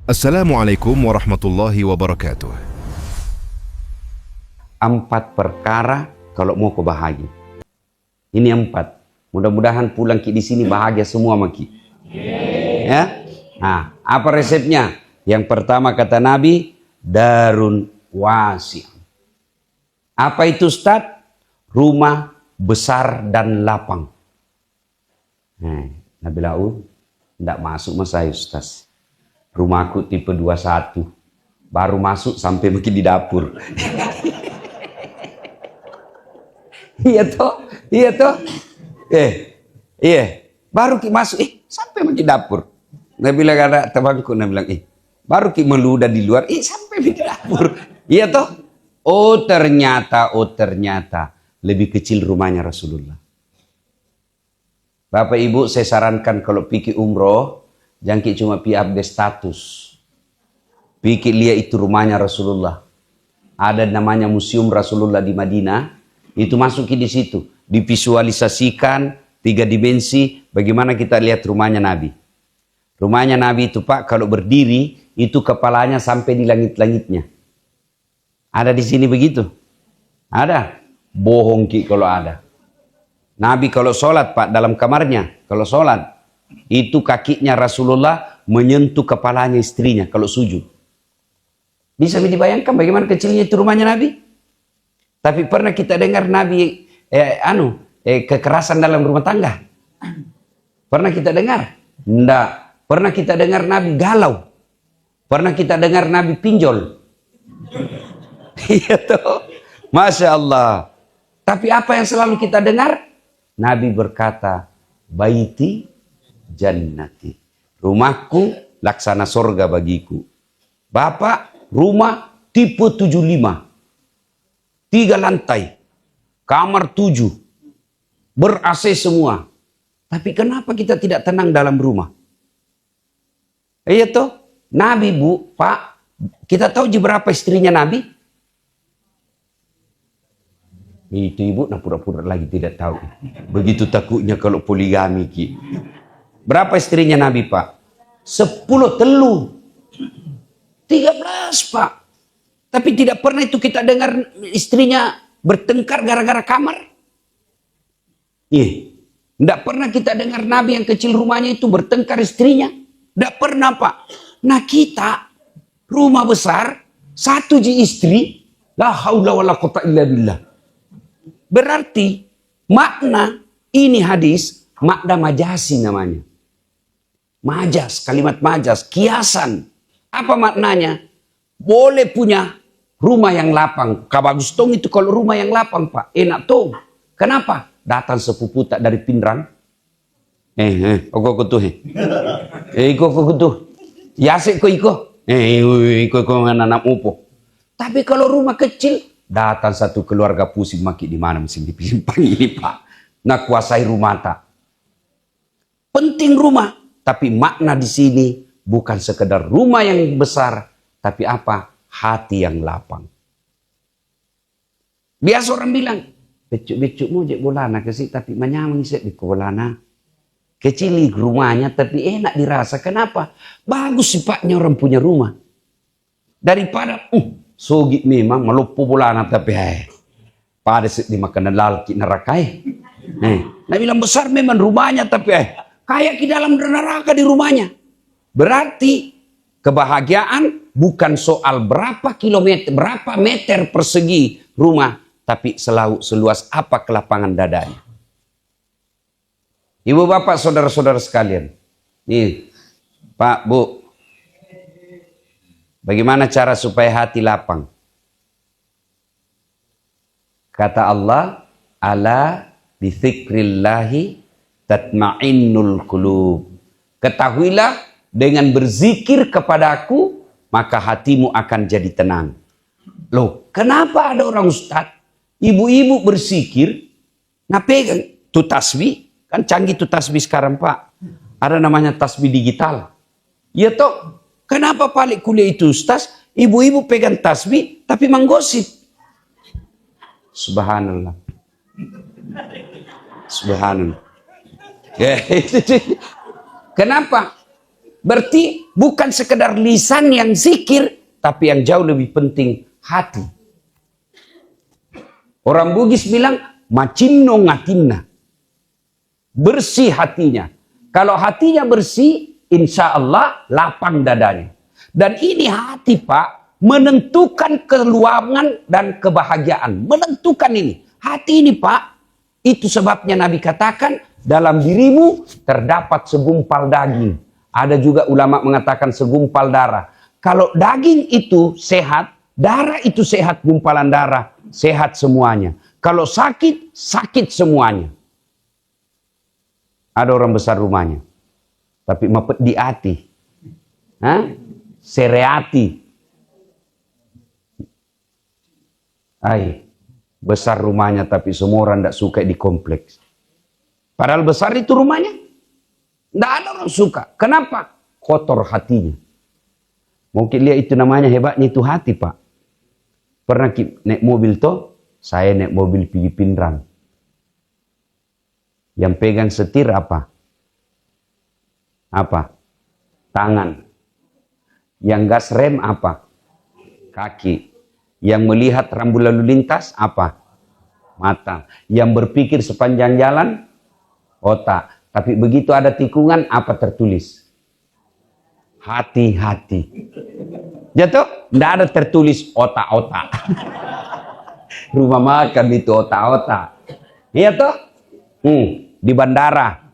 Assalamualaikum warahmatullahi wabarakatuh. 4 perkara kalau mau kau bahagia. Ini 4. Mudah-mudahan pulang ki di sini bahagia semua maki. Ya. Nah, apa resepnya? Yang pertama kata Nabi, darun wasi'. Apa itu Ustaz? Rumah besar dan lapang. Nah, Nabi Lau, tidak masuk mas saya Ustaz. Rumahku tipe 21. Baru masuk sampai makin di dapur. Iya toh? Iya toh? Iya. Baru ki masuk, sampai makin dapur. Nabi bilang ada temanku, Nabi bilang, baru ki meludah di luar, sampai makin dapur. Iya toh? Oh ternyata. Lebih kecil rumahnya Rasulullah. Bapak Ibu, saya sarankan kalau pergi umroh, jangan cuma pergi update status. Pergi lihat itu rumahnya Rasulullah. Ada namanya Museum Rasulullah di Madinah. Itu masuki di situ. Divisualisasikan 3 dimensi bagaimana kita lihat rumahnya Nabi. Rumahnya Nabi itu Pak, kalau berdiri, itu kepalanya sampai di langit-langitnya. Ada di sini begitu? Ada? Bohong ki kalau ada. Nabi kalau sholat Pak dalam kamarnya, kalau sholat itu kakinya Rasulullah menyentuh kepalanya istrinya kalau sujud. Bisa dibayangkan bagaimana kecilnya itu rumahnya Nabi? Tapi pernah kita dengar Nabi kekerasan dalam rumah tangga? Pernah kita dengar? Tidak. Pernah kita dengar Nabi galau? Pernah kita dengar Nabi pinjol? Iya toh? Masya Allah. Tapi apa yang selalu kita dengar? Nabi berkata, baiti jannati. Rumahku laksana sorga bagiku. Bapak, rumah tipe 75. 3 lantai. Kamar 7. Ber-AC semua. Tapi kenapa kita tidak tenang dalam rumah? Iya toh? Nabi Bu, Pak, kita tahu berapa istrinya Nabi? Itu ibu nak pura-pura lagi tidak tahu. Begitu takutnya kalau poligami ki. Berapa istrinya Nabi Pak? 10 telu. 13 Pak. Tapi tidak pernah itu kita dengar istrinya bertengkar gara-gara kamar. Tidak pernah kita dengar Nabi yang kecil rumahnya itu bertengkar istrinya. Tidak pernah Pak. Nah kita rumah besar, 1 istri, la haula wala quwata illa billah. Berarti makna ini hadis, makna majasi namanya. Majas, kalimat majas, kiasan. Apa maknanya? Boleh punya rumah yang lapang. Kabagus tong itu kalau rumah yang lapang Pak. Enak tong. Kenapa? Datang sepupu tak dari Pindrang. Kok tuh. Kok. Yasik ko iko. Iko anak upo. Tapi kalau rumah kecil, datang satu keluarga pusing maki di mana mesti dipimpan ini Pak. Nak kuasai rumah tak. Penting rumah, tapi makna di sini bukan sekedar rumah yang besar, tapi apa? Hati yang lapang. Biasa orang bilang, becuk-becuk mau jek bolana kesik tapi menyamang sik di bolana. Kecil rumahnya tapi enak dirasa. Kenapa? Bagus sifatnya orang punya rumah. Daripada sogi memang melupu bulana tapi pada dimakan lalki nerakai. Nah bilang besar memang rumahnya tapi kayak di dalam neraka di rumahnya. Berarti kebahagiaan bukan soal berapa kilometer, berapa meter persegi rumah, tapi selalu seluas apa kelapangan dadanya. Ibu bapak saudara-saudara sekalian, nih Pak Bu, bagaimana cara supaya hati lapang? Kata Allah, ala bizikrillahi tatma'innul qulub. Ketahuilah dengan berzikir kepadaku, maka hatimu akan jadi tenang. Loh, kenapa ada orang ustaz, ibu-ibu berzikir, pegang tu tasbih, kan canggih tu tasbih sekarang Pak. Ada namanya tasbih digital. Ya toh, kenapa balik kuliah itu ustaz, ibu-ibu pegang tasbih tapi menggosip. Subhanallah. Subhanallah. Kenapa? Berarti bukan sekedar lisan yang zikir, tapi yang jauh lebih penting hati. Orang Bugis bilang macinno ngatinna. Bersih hatinya. Kalau hatinya bersih, insya Allah lapang dadanya. Dan ini hati, Pak, menentukan keluangan dan kebahagiaan. Menentukan ini. Hati ini, Pak, itu sebabnya Nabi katakan dalam dirimu terdapat segumpal daging. Ada juga ulama mengatakan segumpal darah. Kalau daging itu sehat, darah itu sehat, gumpalan darah sehat semuanya. Kalau sakit, sakit semuanya. Ada orang besar rumahnya, tapi mapet di hati. Sereati. Besar rumahnya tapi semua orang tidak suka di kompleks. Padahal besar itu rumahnya. Tidak ada orang suka. Kenapa? Kotor hatinya. Mungkin lihat itu namanya hebatnya itu hati, Pak. Pernah naik mobil toh, saya naik mobil pergi Pindrang. Yang pegang setir apa? Apa? Tangan. Yang gas rem apa? Kaki. Yang melihat rambu lalu lintas apa? Mata. Yang berpikir sepanjang jalan? Otak. Tapi begitu ada tikungan, apa tertulis? Hati-hati. Jatuh? Tidak ada tertulis otak-otak. Rumah makan itu otak-otak. Iya toh? Di bandara.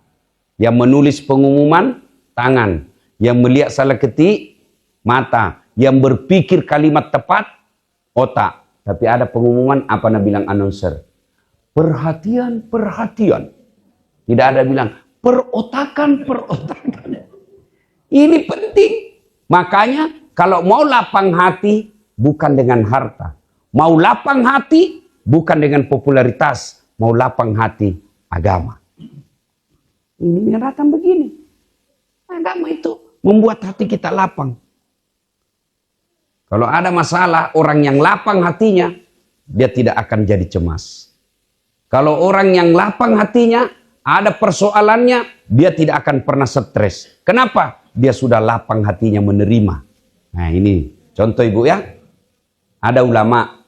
Yang menulis pengumuman, tangan. Yang melihat salah ketik, mata. Yang berpikir kalimat tepat, otak. Tapi ada pengumuman, apa nak bilang announcer? Perhatian, perhatian. Tidak ada bilang, perotakan, perotakan. Ini penting. Makanya kalau mau lapang hati, bukan dengan harta. Mau lapang hati, bukan dengan popularitas. Mau lapang hati, agama. Ini yang datang begini. Agama itu membuat hati kita lapang. Kalau ada masalah, orang yang lapang hatinya, dia tidak akan jadi cemas. Kalau orang yang lapang hatinya, ada persoalannya, dia tidak akan pernah stres. Kenapa? Dia sudah lapang hatinya menerima. Nah ini contoh ibu ya. Ada ulama,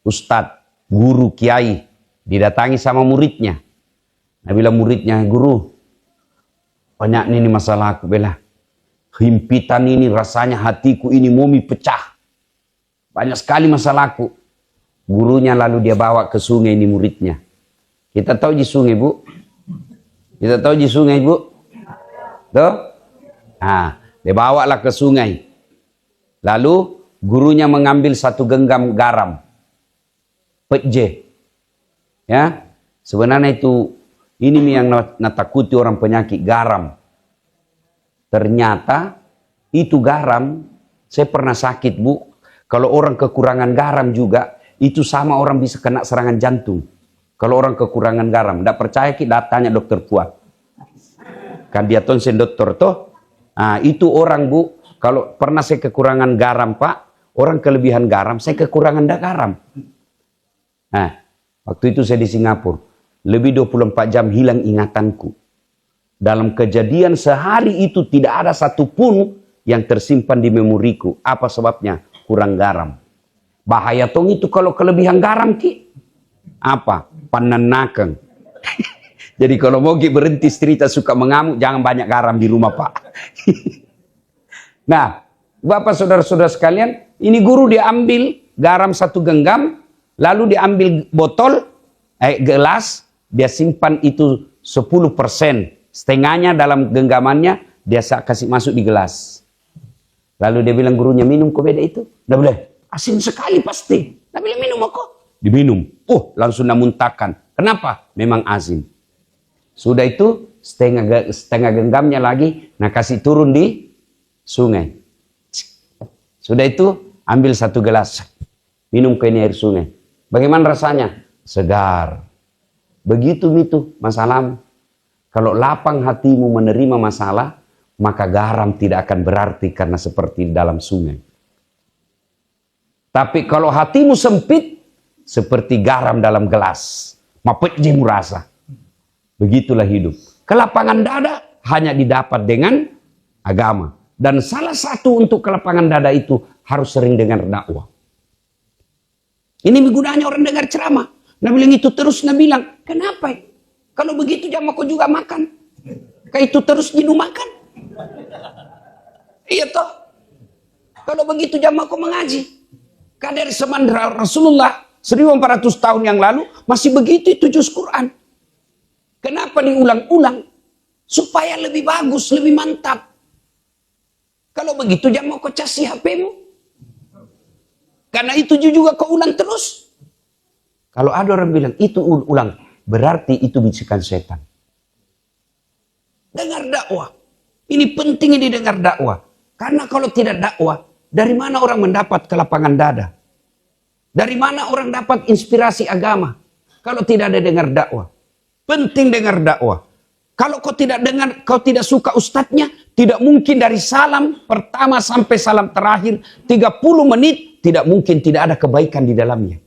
ustadz, guru, kiai, didatangi sama muridnya. Nah bilang muridnya, guru, banyak ini masalah aku bela. Himpitan ini rasanya hatiku ini mau pecah. Banyak sekali masalahku. Gurunya lalu dia bawa ke sungai ini muridnya. Kita tahu di sungai bu. Kita tahu di sungai bu. Tuh. Nah, dia bawalah ke sungai. Lalu gurunya mengambil satu genggam garam. Peje. Ya. Sebenarnya itu ini yang natakuti orang penyakit garam. Ternyata itu garam, saya pernah sakit bu. Kalau orang kekurangan garam juga, itu sama orang bisa kena serangan jantung. Kalau orang kekurangan garam, tidak percaya kita tanya dokter Fuad. Kan dia tonsen dokter toh. Nah, itu orang bu, kalau pernah saya kekurangan garam pak, orang kelebihan garam, saya kekurangan garam. Nah, waktu itu saya di Singapura, lebih 24 jam hilang ingatanku. Dalam kejadian sehari itu tidak ada satupun yang tersimpan di memoriku. Apa sebabnya? Kurang garam. Bahaya tong itu kalau kelebihan garam ki. Apa? Pananakan. Jadi kalau mau ki berhenti cerita suka mengamuk, jangan banyak garam di rumah pak. Nah, bapak saudara-saudara sekalian, ini guru diambil garam satu genggam, lalu diambil botol, gelas, dia simpan itu 10%. Setengahnya dalam genggamannya, dia kasih masuk di gelas. Lalu dia bilang gurunya, minum kok beda itu? Tidak boleh. Asin sekali pasti. Tidak boleh minum kok. Diminum. Langsung namuntahkan. Kenapa? Memang asin. Sudah itu, setengah genggamnya lagi, nah kasih turun di sungai. Sudah itu, ambil satu gelas. Minum ke ini air sungai. Bagaimana rasanya? Segar. Begitu itu masalahmu. Kalau lapang hatimu menerima masalah, maka garam tidak akan berarti karena seperti dalam sungai. Tapi kalau hatimu sempit, seperti garam dalam gelas. Mapetjimu rasa. Begitulah hidup. Kelapangan dada hanya didapat dengan agama. Dan salah satu untuk kelapangan dada itu harus sering dengar dakwah. Ini gunanya orang dengar ceramah. Nah bilang itu terus, nah bilang, kenapa? Kalau begitu jangan kau juga makan. Kayak itu terus jinu makan. Iya toh. Kalau begitu jangan kau mengaji. Kan dari zaman Rasulullah 1400 tahun yang lalu masih begitu itu juz Quran. Kenapa diulang-ulang? Supaya lebih bagus, lebih mantap. Kalau begitu jangan kau casi HP-mu. Karena itu juga kau ulang terus. Kalau ada orang bilang itu ulang, berarti itu bisikan setan. Dengar dakwah. Ini penting ini dengar dakwah. Karena kalau tidak dakwah, dari mana orang mendapat kelapangan dada? Dari mana orang dapat inspirasi agama? Kalau tidak ada dengar dakwah. Penting dengar dakwah. Kalau kau tidak dengar, kau tidak suka ustadznya, tidak mungkin dari salam pertama sampai salam terakhir 30 menit, tidak mungkin tidak ada kebaikan di dalamnya.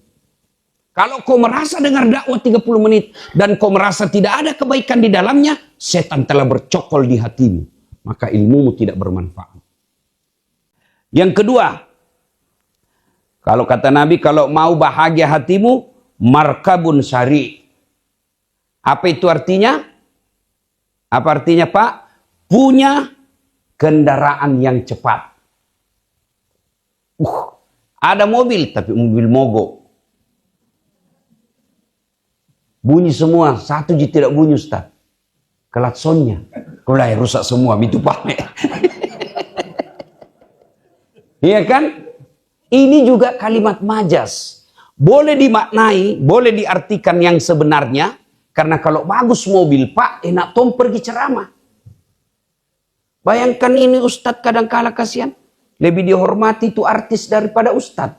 Kalau kau merasa dengar dakwah 30 menit dan kau merasa tidak ada kebaikan di dalamnya, setan telah bercokol di hatimu. Maka ilmumu tidak bermanfaat. Yang kedua, kalau kata Nabi, kalau mau bahagia hatimu, markabun syari. Apa itu artinya? Apa artinya Pak? Punya kendaraan yang cepat. Ada mobil, tapi mobil mogok. Bunyi semua, satu je tidak bunyi Ustaz. Klaksonnya. Kulai rusak semua, itu Pak. Iya kan? Ini juga kalimat majas. Boleh dimaknai, boleh diartikan yang sebenarnya. Karena kalau bagus mobil, Pak, enak tom pergi ceramah. Bayangkan ini Ustadz kadang-kala kasihan. Lebih dihormati itu artis daripada Ustadz.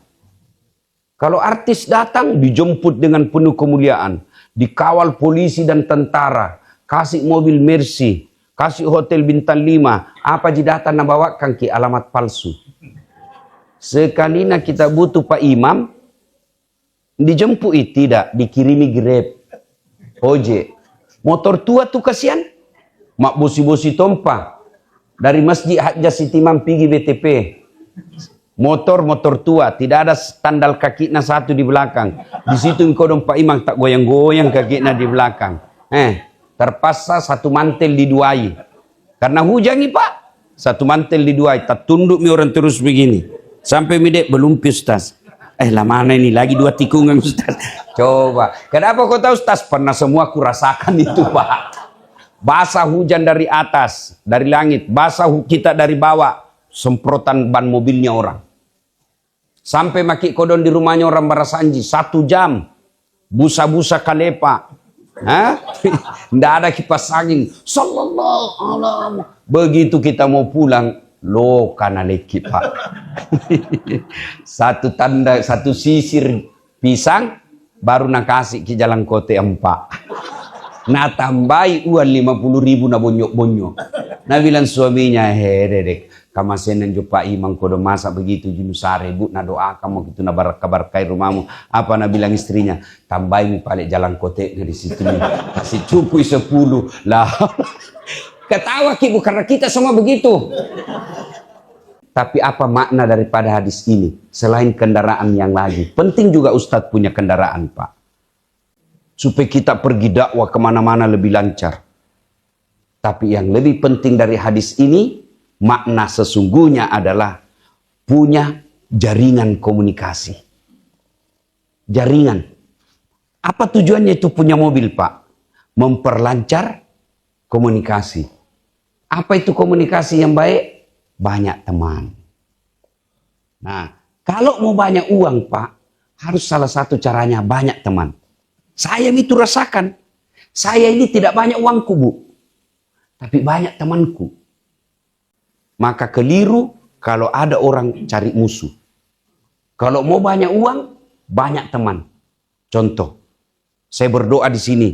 Kalau artis datang, dijemput dengan penuh kemuliaan. Dikawal polisi dan tentara. Kasih mobil Mercy. Kasih hotel bintang 5. Apa je datang na bawakan ki alamat palsu. Sekalinya kita butuh Pak Imam. Dijemput tidak, dikirimi Grab. Ojek. Motor tua tuh kasihan. Mak bosi-bosi tompa. Dari Masjid Hajjah Siti Imam pergi BTP. Motor tua. Tidak ada tandal kakinya satu di belakang. Di situ engkau dong Pak Imam tak goyang-goyang kakinya di belakang. Terpaksa satu mantel diduai. Karena hujan nih Pak. Satu mantel diduai. Tak tunduk mi orang terus begini. Sampai midek belum Ustaz. Lah mana ini lagi 2 tikungan Ustaz. Coba. Kenapa kau tahu Ustaz? Pernah semua aku rasakan itu Pak. Basah hujan dari atas, dari langit. Basah kita dari bawah. Semprotan ban mobilnya orang. Sampai maki kodon di rumahnya orang Barasanji. 1 jam. Busa-busa kalepa. Nggak ada kipas angin. Sallallahu alaihi. Begitu kita mau pulang. Lo karena leki Pak. Satu tanda, satu sisir pisang. Baru nak kasih ke jalan kote 4. Nah tambahi uang 50.000 na bonyok-bonyok. Nah bilang suaminya, dedek, kamasenan jo Pak Imam kodo masak begitu junusare, bu na doa kamu gitu na kabar-kai rumahmu. Apa na bilang istrinya, tambahi mi palik jalan kote di situ nih. Kasih cukui 10 lah. Ketawa Ki, karena kita semua begitu. Tapi apa makna daripada hadis ini? Selain kendaraan yang lagi. Penting juga Ustadz punya kendaraan Pak. Supaya kita pergi dakwah kemana-mana lebih lancar. Tapi yang lebih penting dari hadis ini, makna sesungguhnya adalah punya jaringan komunikasi. Jaringan. Apa tujuannya itu punya mobil Pak? Memperlancar komunikasi. Apa itu komunikasi yang baik? Banyak teman. Nah, kalau mau banyak uang Pak, harus salah satu caranya banyak teman. Saya itu rasakan. Saya ini tidak banyak uangku Bu. Tapi banyak temanku. Maka keliru kalau ada orang cari musuh. Kalau mau banyak uang, banyak teman. Contoh, saya berdoa di sini.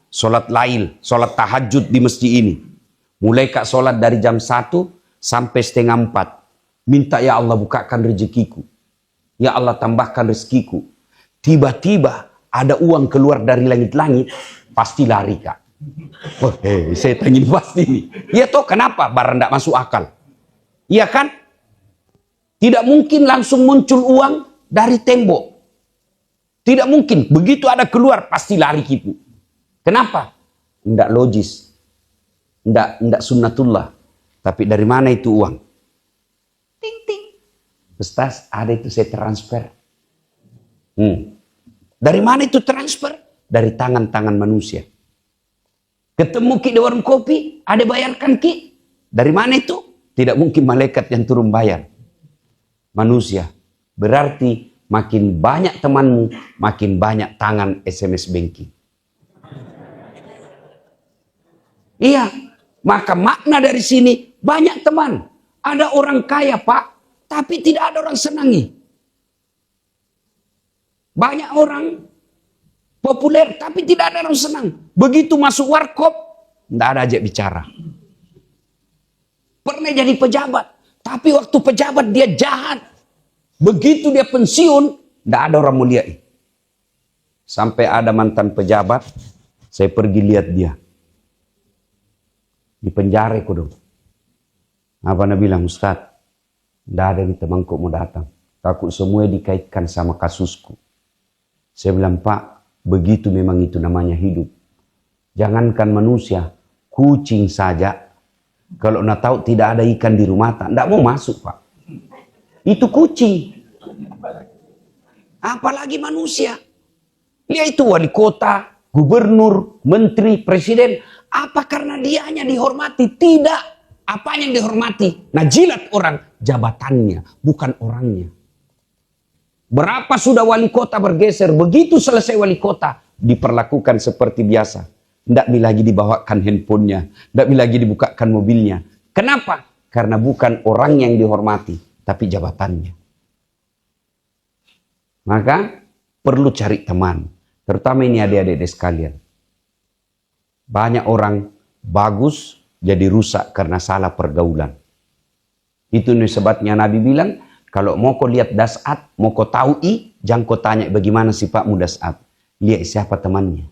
Sholat lail, sholat tahajud di masjid ini. Mulai kak sholat dari jam 1 sampai setengah 4. Minta ya Allah bukakan rezekiku. Ya Allah tambahkan rezekiku. Tiba-tiba ada uang keluar dari langit-langit. Pasti lari Kak. Oh, saya tanya pasti nih. Ya toh kenapa? Barang tidak masuk akal. Iya kan? Tidak mungkin langsung muncul uang dari tembok. Tidak mungkin. Begitu ada keluar, pasti lari gitu. Kenapa? Tidak logis. Tidak sunnatullah. Tapi dari mana itu uang? Ting ting. Ustaz, ada itu saya transfer. Dari mana itu transfer? Dari tangan-tangan manusia. Ketemu ki di warung kopi, ada bayarkan ki. Dari mana itu? Tidak mungkin malaikat yang turun bayar. Manusia. Berarti makin banyak temanmu, makin banyak tangan SMS banking. Iya, maka makna dari sini banyak teman. Ada orang kaya Pak, tapi tidak ada orang senangi. Banyak orang populer, tapi tidak ada orang senang. Begitu masuk warkop, tidak ada ajak bicara. Pernah jadi pejabat, tapi waktu pejabat dia jahat. Begitu dia pensiun, tidak ada orang muliai. Sampai ada mantan pejabat, saya pergi lihat dia. Di penjara aku dong. Apa Anda bilang, Ustaz, tidak ada nih temanku mau datang. Takut semua dikaitkan sama kasusku. Saya bilang, Pak, begitu memang itu namanya hidup. Jangankan manusia, kucing saja. Kalau nak tahu tidak ada ikan di rumah, tidak mau masuk Pak. Itu kucing. Apalagi manusia. Dia itu wali kota, gubernur, menteri, presiden. Apa karena dia hanya dihormati? Tidak. Apa yang dihormati? Nah jilat orang. Jabatannya, bukan orangnya. Berapa sudah wali kota bergeser. Begitu selesai wali kota, diperlakukan seperti biasa. Tidak lagi dibawakan handphonenya. Tidak lagi dibukakan mobilnya. Kenapa? Karena bukan orang yang dihormati, tapi jabatannya. Maka perlu cari teman. Terutama ini adik-adik sekalian. Banyak orang bagus jadi rusak karena salah pergaulan. Itu sebabnya Nabi bilang, kalau mau kau lihat dasat, mau kau tahu jangan kau tanya bagaimana sifatmu dasat. Lihat siapa temannya.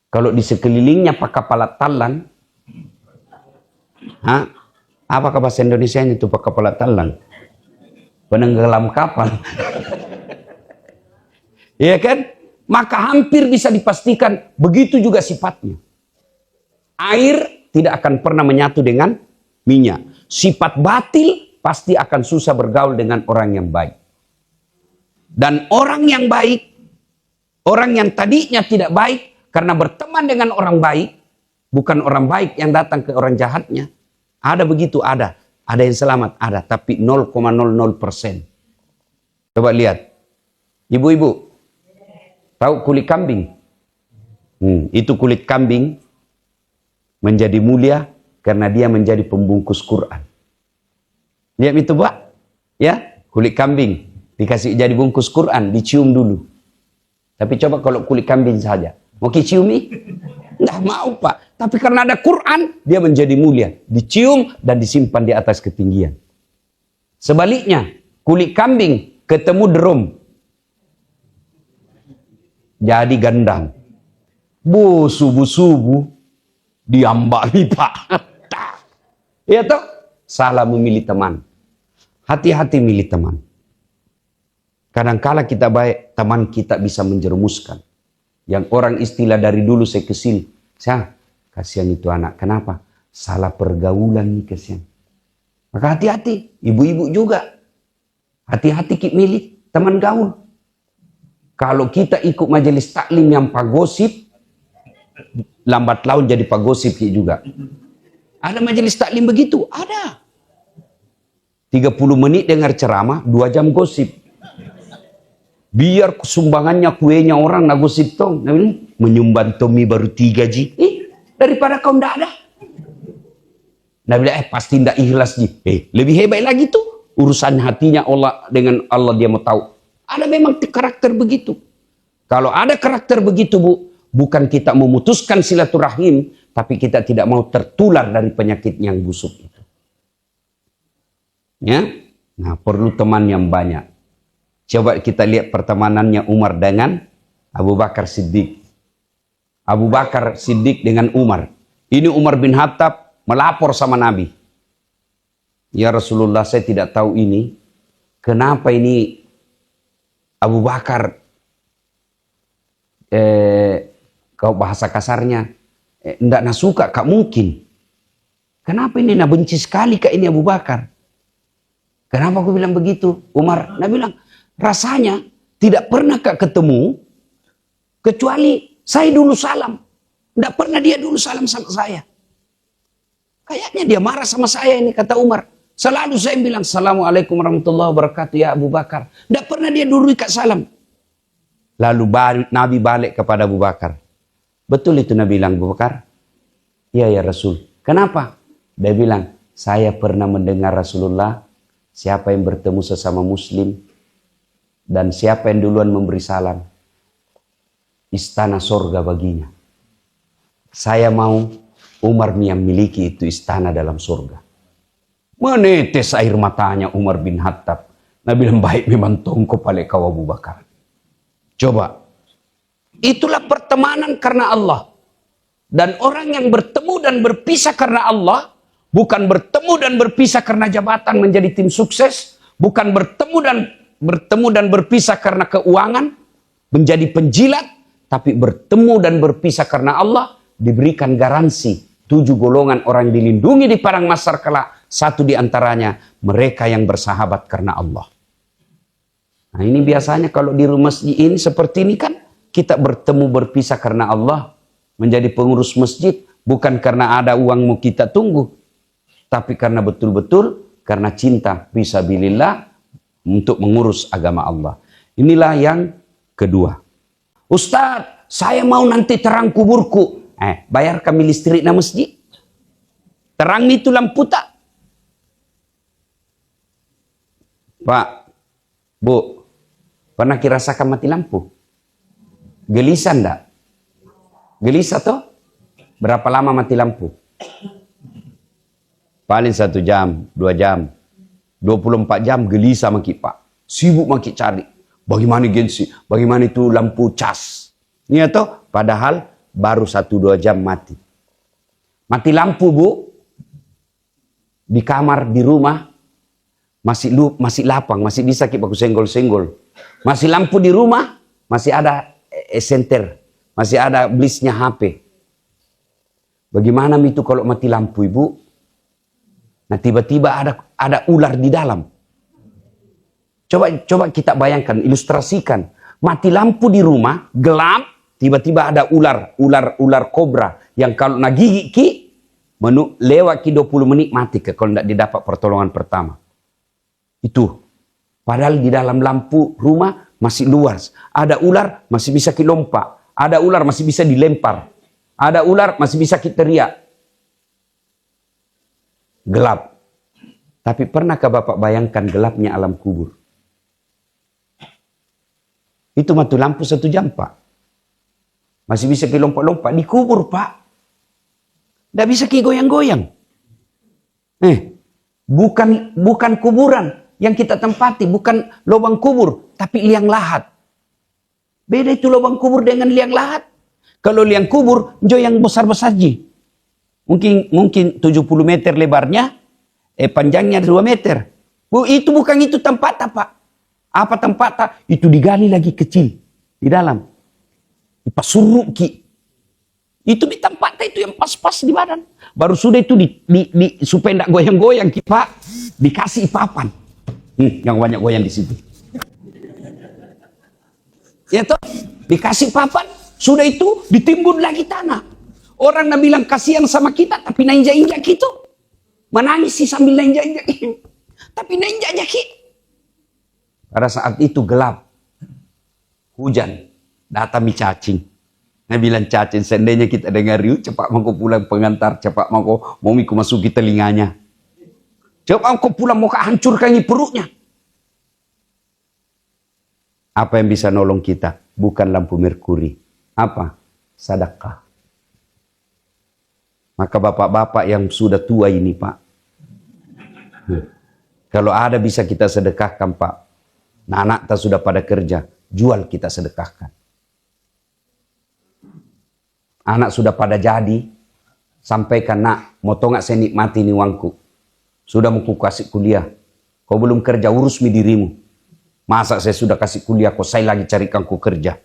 Kalau di sekelilingnya pakai kepala talang, apa bahasa Indonesia itu pakai kepala talang? Penenggelam kapal. Iya kan? Maka hampir bisa dipastikan begitu juga sifatnya. Air tidak akan pernah menyatu dengan minyak. Sifat batil pasti akan susah bergaul dengan orang yang baik. Dan orang yang baik, orang yang tadinya tidak baik, karena berteman dengan orang baik, bukan orang baik yang datang ke orang jahatnya. Ada begitu, ada. Ada yang selamat, ada. Tapi 0,00%. Coba lihat. Ibu-ibu, tahu kulit kambing? Itu kulit kambing menjadi mulia karena dia menjadi pembungkus Quran. Lihat itu Pak. Ya, kulit kambing dikasih jadi bungkus Quran, dicium dulu. Tapi coba kalau kulit kambing saja. Mau kiciumi? Nggak mau Pak. Tapi karena ada Quran, dia menjadi mulia. Dicium dan disimpan di atas ketinggian. Sebaliknya, kulit kambing ketemu drum. Jadi gandang. Subuh-subuh diambali Pak. Ya toh? Salah memilih teman. Hati-hati milih teman. Kadangkala kita baik, teman kita bisa menjerumuskan. Yang orang istilah dari dulu saya kesil. Kasihan itu anak. Kenapa? Salah pergaulan nih kasihan. Maka hati-hati. Ibu-ibu juga. Hati-hati kita milih teman gaul. Kalau kita ikut majelis taklim yang pagosip, lambat laun jadi pagosip juga. Ada majelis taklim begitu? Ada. 30 menit dengar ceramah, 2 jam gosip. Biar sumbangannya kuenya orang nak gosip tong. Menyumbang Tommy baru 3 ji. Daripada kau ndak ada. Nabi bilang, pasti ndak ikhlas ji. Lebih hebat lagi tuh. Urusan hatinya Allah dengan Allah dia mau tahu. Ada memang karakter begitu. Kalau ada karakter begitu Bu, bukan kita memutuskan silaturahim, tapi kita tidak mau tertular dari penyakit yang busuk itu. Ya, nah perlu teman yang banyak. Coba kita lihat pertemanannya Umar dengan Abu Bakar Siddiq. Abu Bakar Siddiq dengan Umar. Ini Umar bin Khattab melapor sama Nabi. Ya Rasulullah, saya tidak tahu ini. Kenapa ini Abu Bakar, kau bahasa kasarnya, tidak nasuka, kak mungkin. Kenapa ini nak benci sekali kak ini Abu Bakar? Kenapa aku bilang begitu? Umar, Nabi bilang, rasanya tidak pernah kak ketemu, kecuali saya dulu salam. Tidak pernah dia dulu salam sama saya. Kayaknya dia marah sama saya ini, kata Umar. Selalu saya bilang, Assalamualaikum warahmatullahi wabarakatuh ya Abu Bakar. Tidak pernah dia dulu ikat salam. Lalu Nabi balik kepada Abu Bakar. Betul itu Nabi bilang, Abu Bakar? Iya ya Rasul. Kenapa? Dia bilang, saya pernah mendengar Rasulullah, siapa yang bertemu sesama muslim, dan siapa yang duluan memberi salam, istana sorga baginya. Saya mau Umar yang miliki itu istana dalam surga. Menetes air matanya Umar bin Khattab. Nabi bilang, baik memang tongko pale kau Abu Bakar. Coba. Itulah pertemanan karena Allah. Dan orang yang bertemu dan berpisah karena Allah, bukan bertemu dan berpisah karena jabatan menjadi tim sukses, bukan bertemu dan berpisah karena keuangan, menjadi penjilat, tapi bertemu dan berpisah karena Allah, diberikan garansi 7 golongan orang dilindungi di padang mahsyar kelak. Satu di antaranya mereka yang bersahabat karena Allah. Nah ini biasanya kalau di rumah masjid ini seperti ini kan, kita bertemu berpisah karena Allah, menjadi pengurus masjid, bukan karena ada uang mau kita tunggu, tapi karena betul-betul karena cinta fisabilillah untuk mengurus agama Allah. Inilah yang kedua. Ustadz, saya mau nanti terang kuburku. Bayar kami listrik na masjid. Terang itu lampu tak? Pak, Bu, pernah kirasakan mati lampu? Gelisah enggak? Gelisah toh? Berapa lama mati lampu? Paling 1 jam, 2 jam. 24 jam gelisah maki Pak. Sibuk maki cari. Bagaimana gengsi? Bagaimana itu lampu cas? Ini toh? Padahal baru 1-2 jam mati. Mati lampu Bu. Di kamar, di rumah. Masih lapang, masih bisa kita senggol-senggol. Masih lampu di rumah, masih ada senter, masih ada blisnya HP. Bagaimana itu kalau mati lampu Ibu? Nah tiba-tiba ada ular di dalam. Coba kita bayangkan, ilustrasikan. Mati lampu di rumah, gelap, tiba-tiba ada ular kobra yang kalau nagigit ki, lewat ki 20 menit mati kalau tidak didapat pertolongan pertama. Itu. Padahal di dalam lampu rumah masih luas. Ada ular masih bisa kilompak. Ada ular masih bisa dilempar. Ada ular masih bisa kita teriak. Gelap. Tapi pernahkah Bapak bayangkan gelapnya alam kubur? Itu mati lampu 1 jam Pak. Masih bisa kilompak-lompak. Di kubur Pak. Tidak bisa ki goyang-goyang. Bukan kuburan yang kita tempati, bukan lubang kubur, tapi liang lahat. Beda itu lubang kubur dengan liang lahat. Kalau liang kubur, yang besar-besar ji. Mungkin 70 meter lebarnya, panjangnya 2 meter. Itu bukan itu tempat Pak. Apa tempat? Itu digali lagi kecil di dalam. Dipasuruk ki. Itu di tempat itu yang pas-pas di badan. Baru sudah itu supaya tidak goyang-goyang ki Pak, dikasih papan. Yang banyak goyang di situ. Ya toh, dikasih papan, sudah itu ditimbun lagi tanah. Orang nak bilang kasihan sama kita, tapi nainjak-injak gitu. Menangis sih sambil nainjak-injak. Tapi nainjak-injak. Pada saat itu gelap. Hujan. Datang mi cacing. Nah bilang cacing, seandainya kita dengar yuk, cepat mau pulang pengantar, cepat mau miku masuki telinganya. Coba kau pulang mau hancurkan perutnya. Apa yang bisa nolong kita? Bukan lampu merkuri. Apa? Sedekah. Maka bapak-bapak yang sudah tua ini Pak. Kalau ada bisa kita sedekahkan Pak. Nah, anak kita sudah pada kerja. Jual kita sedekahkan. Anak sudah pada jadi. Sampaikan, nak, mau tau gak saya nikmati ini uangku. Sudah mau kasih kuliah. Kau belum kerja, urus mi dirimu. Masa saya sudah kasih kuliah kok, saya lagi carikan ku kerja.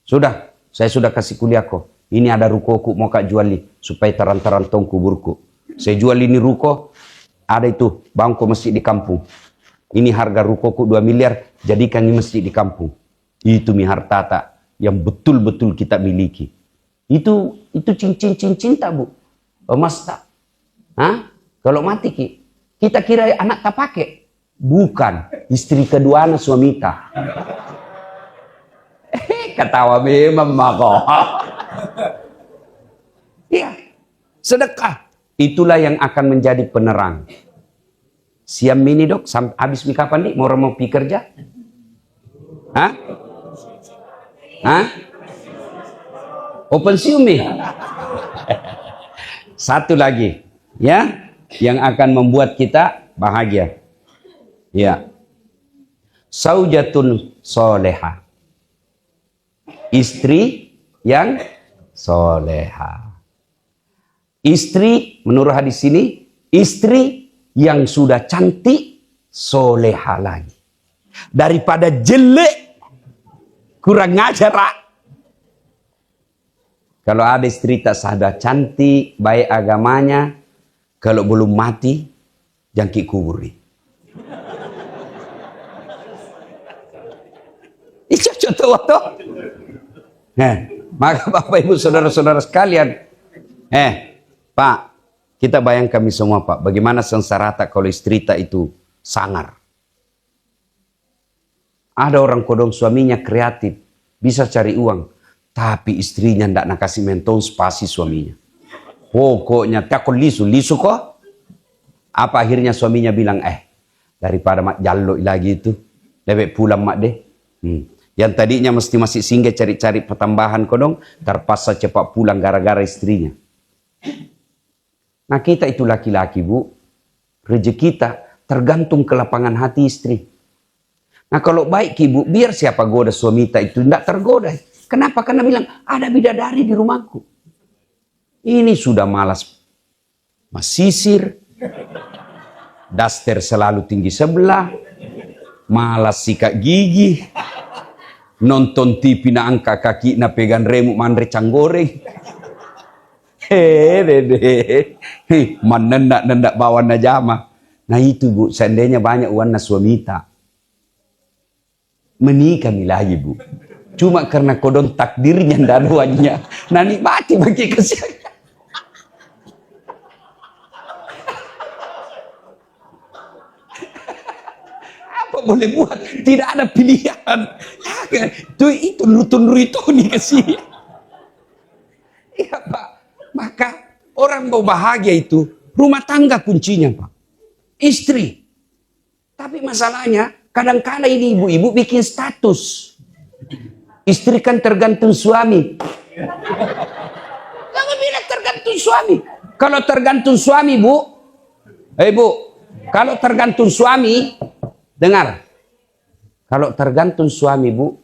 Sudah, saya sudah kasih kuliah kok. Ini ada rukoku mau kak juali. Supaya terang-terang tong kuburku. Saya jual ini ruko. Ada itu, bangku masjid di kampung. Ini harga rukoku 2 miliar. Jadikan ini masjid di kampung. Itu mi hartata yang betul-betul kita miliki. Itu cincin cinta, Bu. Emas tak? Hah? Kalau mati kita kira anak tak pakai. Bukan. Istri kedua anak suami tak. Ketawa memang kok. Iya. Sedekah. Itulah yang akan menjadi penerang. Siam ini dok. Habis mi kapan nih? Mau pergi kerja? Hah? Hah? Open sium nih. Satu lagi, ya, yang akan membuat kita bahagia. Ya. Saujatun soleha. Istri yang soleha. Istri, menurut hadis ini, istri yang sudah cantik, soleha lagi. Daripada jelek, kurang ngajar. Kalau ada istri tak sadar cantik, baik agamanya, kalau belum mati, jangkit kuburi. Itu contoh. Maka Bapak Ibu Saudara-saudara sekalian, Pak, kita bayangkan kami semua Pak, bagaimana sengsara kalau istri tak itu sangar. Ada orang kodong suaminya kreatif, bisa cari uang. Tapi istrinya ndak nak kasih mentong spasi suaminya. Pokoknya takut lisu kok. Apa akhirnya suaminya bilang, daripada mak jallo lagi itu, lebih pulang mak deh. Yang tadinya masih singgah cari-cari pertambahan kodong, terpaksa cepat pulang gara-gara istrinya. Nah kita itu laki-laki Bu, rezeki kita tergantung ke lapangan hati istri. Nah kalau baik Ibu, biar siapa goda suami kita itu ndak tergoda. Kenapa? Karena bilang, ada bidadari di rumahku. Ini sudah malas masisir. Daster selalu tinggi sebelah. Malas sikat gigi. Nonton TV na angka kaki na pegang remuk mandre canggoreng. Dede. Nendak bawa na jama. Nah itu Bu, seandainya banyak uang na suami tak. Menikah lagi Bu. Cuma karena kodon takdirnya dan duanya. Nah nikmati bagi kesian. Apa boleh buat? Tidak ada pilihan. Itu lutun itu nih kesian. Iya Pak. Maka orang mau bahagia itu rumah tangga kuncinya Pak. Istri. Tapi masalahnya kadang-kadang ini ibu-ibu bikin status. Istri kan tergantung suami. Jangan bilang tergantung suami. Kalau tergantung suami, Bu. Bu. Kalau tergantung suami, dengar. Kalau tergantung suami, Bu,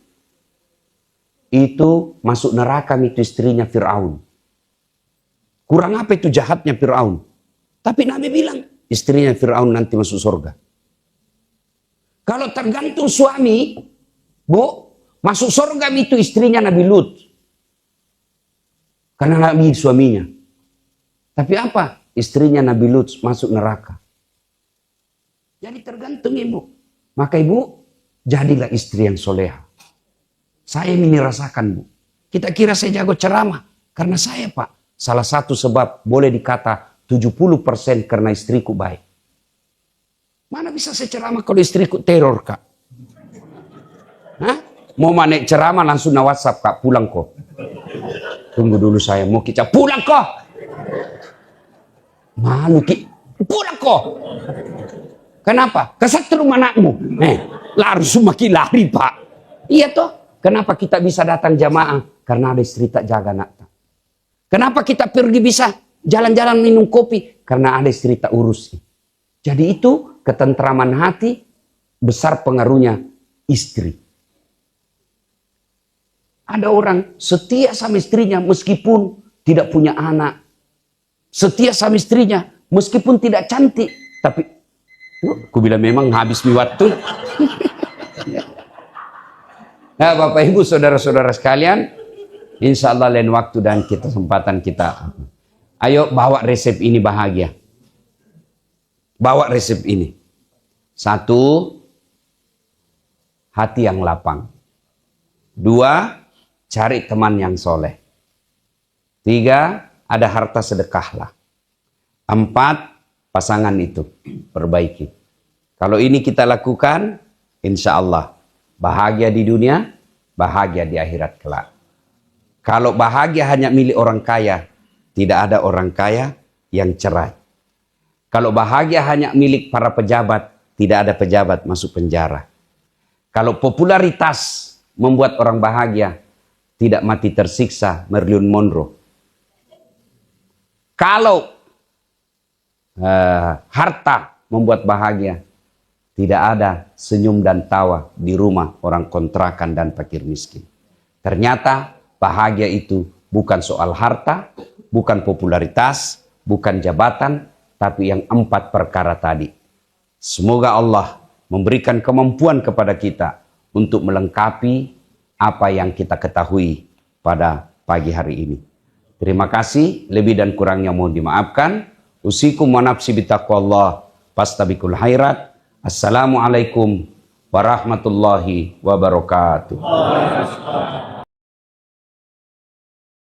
itu masuk neraka itu istrinya Fir'aun. Kurang apa itu jahatnya Fir'aun. Tapi Nabi bilang, istrinya Fir'aun nanti masuk surga. Kalau tergantung suami, Bu, masuk surga itu istrinya Nabi Lut. Karena Nabi suaminya. Tapi apa? Istrinya Nabi Lut masuk neraka. Jadi tergantung Ibu. Maka Ibu, jadilah istri yang soleha. Saya ini rasakan Bu. Kita kira saya jago ceramah. Karena saya Pak, salah satu sebab boleh dikata 70% karena istriku baik. Mana bisa saya ceramah kalau istriku teror Kak? Hah? Mau naik ceramah langsung na WhatsApp Kak, pulang kok. Tunggu dulu saya mau kicap, pulang kok. Malu Ki, pulang kok. Kenapa? Kesetrum anakmu. Langsung makin lari Pak. Iya toh. Kenapa kita bisa datang jamaah? Karena ada istri tak jaga anak. Kenapa kita pergi bisa jalan-jalan minum kopi? Karena ada istri tak urus. Jadi itu ketentraman hati besar pengaruhnya istri. Ada orang setia sama istrinya meskipun tidak punya anak, setia sama istrinya, meskipun tidak cantik, tapi aku bilang memang habis mi waktu. Nah, Bapak Ibu, saudara-saudara sekalian, insya Allah lain waktu dan kesempatan kita. Ayo bawa resep ini bahagia. Bawa resep ini. 1, hati yang lapang. 2, cari teman yang soleh. 3, ada harta sedekahlah. 4, pasangan itu perbaiki. Kalau ini kita lakukan, insya Allah bahagia di dunia, bahagia di akhirat kelak. Kalau bahagia hanya milik orang kaya, tidak ada orang kaya yang cerai. Kalau bahagia hanya milik para pejabat, tidak ada pejabat masuk penjara. Kalau popularitas membuat orang bahagia, tidak mati tersiksa Marilyn Monroe. Kalau harta membuat bahagia, tidak ada senyum dan tawa di rumah orang kontrakan dan fakir miskin. Ternyata bahagia itu bukan soal harta, bukan popularitas, bukan jabatan, tapi yang 4 perkara tadi. Semoga Allah memberikan kemampuan kepada kita untuk melengkapi apa yang kita ketahui pada pagi hari ini. Terima kasih, lebih dan kurangnya mohon dimaafkan. Usikum wa nafsi bitaqwallah, fastabiqul khairat. Assalamualaikum warahmatullahi wabarakatuh.